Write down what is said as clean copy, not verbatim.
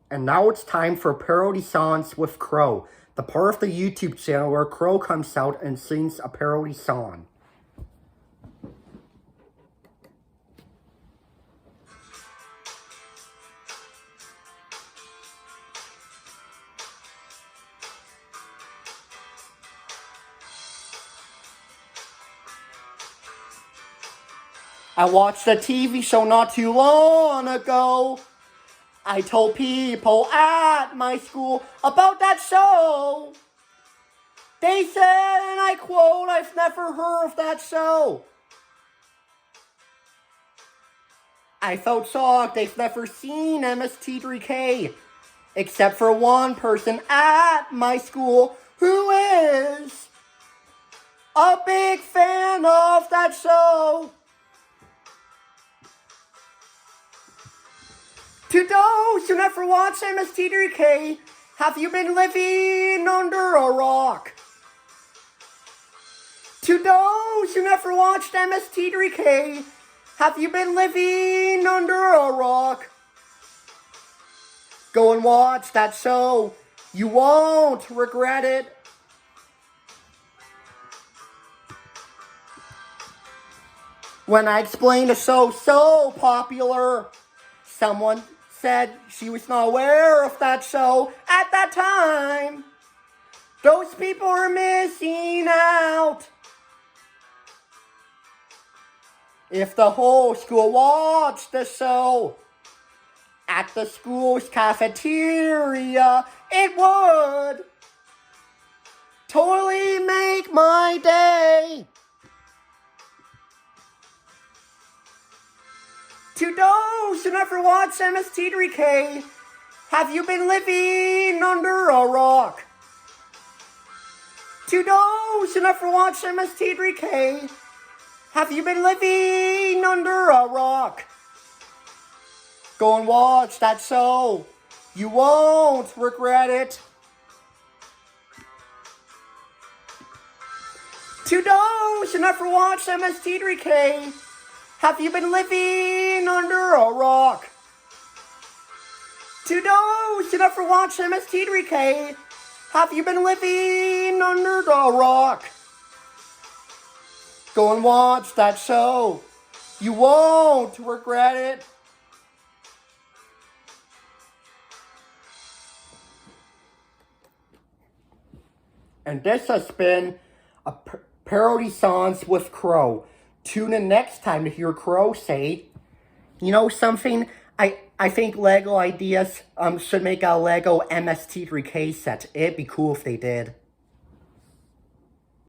And now it's time for parody songs with Crow, the part of the YouTube channel where Crow comes out and sings a parody song. I watched a TV show not too long ago. I told people at my school about that show. They said, and I quote, "I've never heard of that show." I felt shocked they've never seen MST3K, except for one person at my school who is a big fan of that show. To those who never watched MST3K, have you been living under a rock? To those who never watched MST3K, have you been living under a rock? Go and watch that show. You won't regret it. When I explained the show so popular, someone said she was not aware of that show at that time. Those people are missing out. If the whole school watched the show at the school's cafeteria, it would totally make my day. To those who never watched MST3K, have you been living under a rock? To those who never watched MST3K, have you been living under a rock? Go and watch that show. You won't regret it. To those who never watched MST3K, have you been living under a rock? To those who never watched MST3K, have you been living under the rock? Go and watch that show. You won't regret it. And this has been a parody songs with Crow. Tune in next time to hear Crow say, "You know something? I think Lego Ideas should make a Lego MST3K set. It'd be cool if they did."